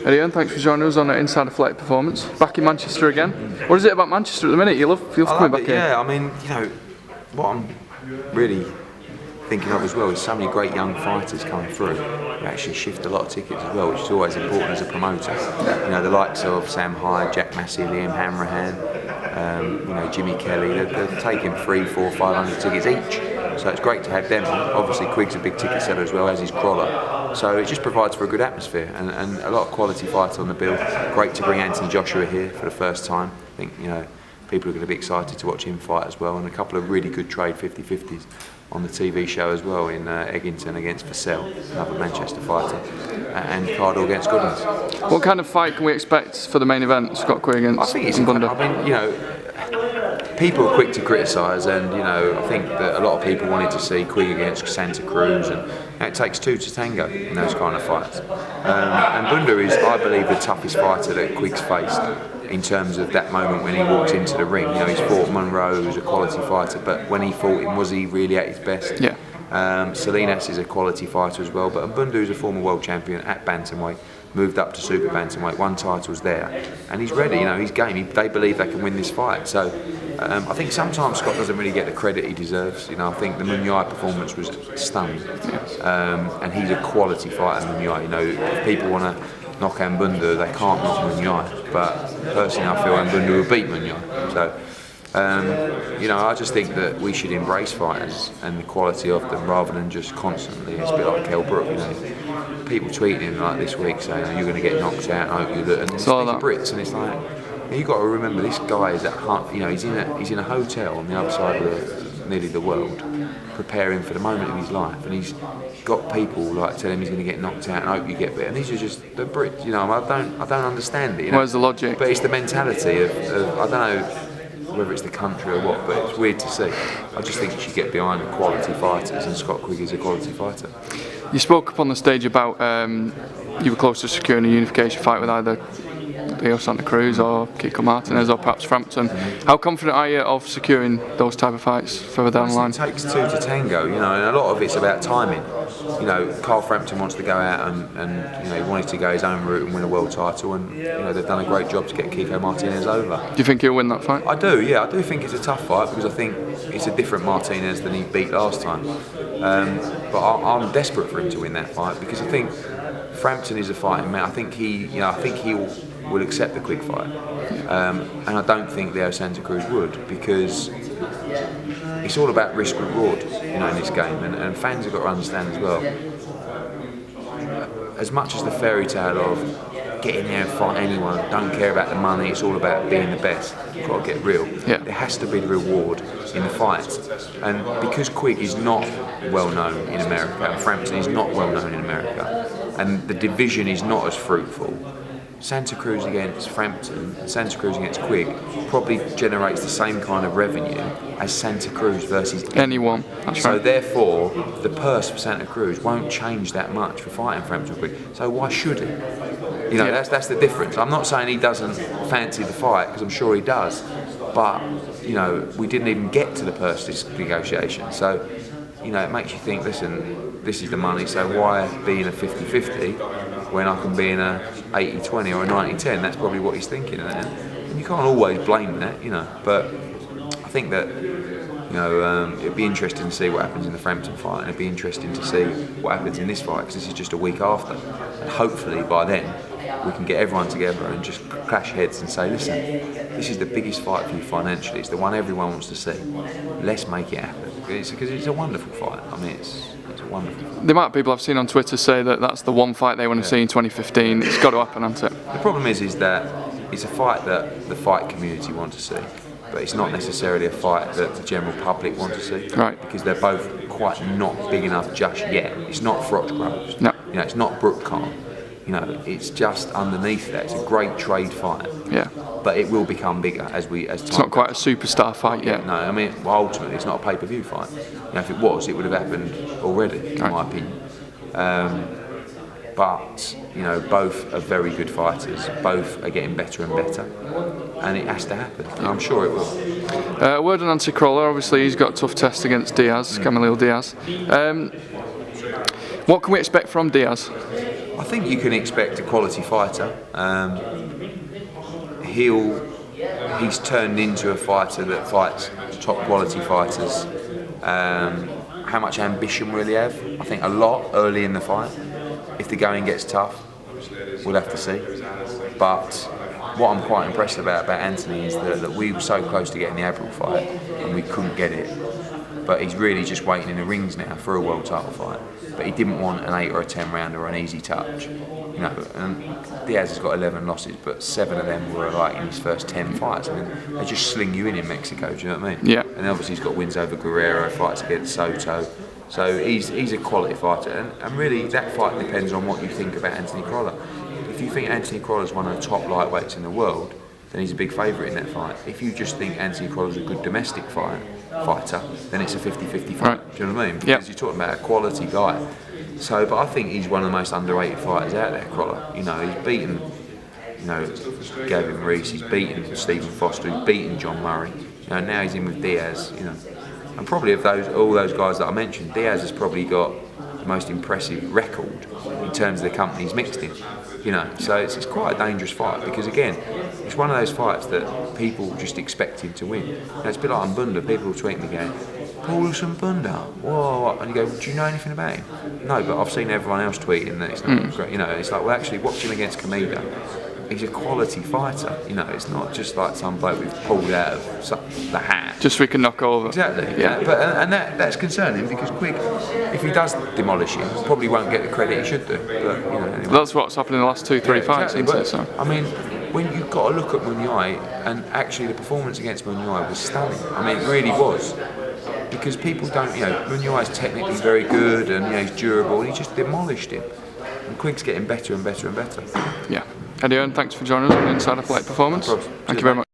Eddie Hearn, thanks for joining us on Inside the Flight Performance. Back in Manchester again. What is it about Manchester at the minute? You love coming back here? Yeah, I mean, what I'm really thinking of as well is so many great young fighters coming through. We actually shift a lot of tickets as well, which is always important as a promoter. The likes of Sam Hyde, Jack Massey, Liam Hanrahan, Jimmy Kelly, they're taking 300, 400, 500 tickets each. So it's great to have them. Obviously Quigg's a big ticket seller as well, as is Crawler. So it just provides for a good atmosphere and a lot of quality fighters on the bill. Great to bring Anthony Joshua here for the first time. I think people are going to be excited to watch him fight as well, and a couple of really good trade 50-50s on the TV show as well in Eggington against Vassell, another Manchester fighter, and Cardle against Goodens. What kind of fight can we expect for the main event, Scott Quigg against I think it's Mbunda? People are quick to criticise, and I think that a lot of people wanted to see Quigg against Santa Cruz, and it takes two to tango in those kind of fights. And Mbunda is, I believe, the toughest fighter that Quigg's faced in terms of that moment when he walks into the ring. He's fought Monroe, who's a quality fighter, but when he fought him, was he really at his best? Yeah. Salinas is a quality fighter as well, but Mbunda is a former world champion at bantamweight, moved up to super bantamweight, won titles there, and he's ready. He's game. They believe they can win this fight. So I think sometimes Scott doesn't really get the credit he deserves. I think the Munyai performance was stunning, and he's a quality fighter. Munyai. If people want to knock Mbunda, they can't knock Munyai, but personally I feel Mbunda will beat Munyai. So I just think that we should embrace fighters and the quality of them rather than just constantly. It's a bit like Kell Brook, people tweeting him like this week saying, you're going to get knocked out, I hope you look, and it's Brits, and it's like, you've got to remember this guy is at he's in a hotel on the other side of nearly the world, preparing for the moment of his life, and he's got people like telling him he's going to get knocked out and I hope you get better, and these are just the Brits. I don't understand it. Where's the logic? But it's the mentality of I don't know whether it's the country or what, but it's weird to see. I just think you should get behind the quality fighters, and Scott Quigg is a quality fighter. You spoke up on the stage about you were close to securing a unification fight with either Leo Santa Cruz or Kiko Martinez or perhaps Frampton. How confident are you of securing those type of fights further down the line? It takes two to tango, and a lot of it's about timing. Carl Frampton wants to go out and he wanted to go his own route and win a world title, and they've done a great job to get Kiko Martinez over. Do you think he'll win that fight? I do, yeah. I do think it's a tough fight because I think it's a different Martinez than he beat last time. But I'm desperate for him to win that fight because I think Frampton is a fighting man. I think he will accept the Quigg fight, and I don't think Leo Santa Cruz would, because it's all about risk reward, in this game, and fans have got to understand as well. As much as the fairy tale of get in there and fight anyone, don't care about the money, it's all about being the best. You've got to get real. Yeah. There has to be the reward in the fight, and because Quigg is not well known in America, and Frampton is not well known in America, and the division is not as fruitful, Santa Cruz against Frampton, Santa Cruz against Quigg probably generates the same kind of revenue as Santa Cruz versus anyone. That's so right. therefore, the purse for Santa Cruz won't change that much for fighting Frampton or Quigg. So why should he? That's the difference. I'm not saying he doesn't fancy the fight, because I'm sure he does. But we didn't even get to the purse negotiation. So it makes you think. Listen, this is the money. So why be in a 50-50 when I can be in a 80-20 or a 90-10? That's probably what he's thinking, and you can't always blame that, But I think that it'd be interesting to see what happens in the Frampton fight, and it'd be interesting to see what happens in this fight, because this is just a week after, and hopefully by then we can get everyone together and just clash heads and say, listen, this is the biggest fight for you financially. It's the one everyone wants to see. Let's make it happen, because it's a wonderful fight. I mean, it's wonderful. The amount of people I've seen on Twitter say that that's the one fight they want to see in 2015. It's got to happen, hasn't it? The problem is that it's a fight that the fight community want to see, but it's not necessarily a fight that the general public want to see. Right. Because they're both quite not big enough just yet. It's not Frochgrove. No. It's not Brook Khan. It's just underneath that. It's a great trade fight. Yeah. But it will become bigger as time. It's not quite a superstar fight yet. No, I mean, ultimately, it's not a pay-per-view fight. If it was, it would have happened already, in my opinion. But both are very good fighters. Both are getting better and better, and it has to happen. And I'm sure it will. A word on Anthony Crawler. Obviously, he's got a tough test against Diaz, Camilo Diaz. What can we expect from Diaz? I think you can expect a quality fighter. He's turned into a fighter that fights top quality fighters. How much ambition will he have? I think a lot early in the fight. If the going gets tough, we'll have to see. But what I'm quite impressed about Anthony is that we were so close to getting the Abril fight and we couldn't get it. But he's really just waiting in the rings now for a world title fight. But he didn't want an 8 or a 10 round or an easy touch. You know, and Diaz has got 11 losses, but 7 of them were like in his first 10 fights. I mean, they just sling you in Mexico. Do you know what I mean? Yeah. And obviously he's got wins over Guerrero, fights against Soto. So he's a quality fighter, and really that fight depends on what you think about Anthony Crolla. If you think Anthony Crolla is one of the top lightweights in the world, then he's a big favourite in that fight. If you just think Anthony Crolla is a good domestic fighter, then it's a 50-50 fight. Right. Do you know what I mean? Because Yep. you're talking about a quality guy. So, but I think he's one of the most underrated fighters out there, Crolla. You know, he's beaten, Gavin Reese, he's beaten Stephen Foster, he's beaten John Murray. You know, now he's in with Diaz. And probably of all those guys that I mentioned, Diaz has probably got the most impressive record in terms of the company he's mixed in. So it's quite a dangerous fight because again, it's one of those fights that people just expect him to win. It's a bit like Mbunda. People will tweet me going, Paulus Mbunda, whoa, and you go, do you know anything about him? No, but I've seen everyone else tweeting that it's not great. It's like, well, actually, watch him against Kameda. He's a quality fighter. It's not just like some bloke we've pulled out of the hat. Just so we can knock over. Exactly. Yeah. But that's concerning because Quigg, if he does demolish him, probably won't get the credit he should do. But anyway. That's what's happened in the last 2-3 fights, exactly. isn't it? So. I mean, when you've got to look at Munyai, and actually the performance against Munyai was stunning. I mean, it really was. Because people don't, Munyai is technically very good and he's durable, and he just demolished him. And Quigg's getting better and better and better. Yeah. Eddie Hearn, thanks for joining us on Inside Athletic Performance. No problem. Thank you very much.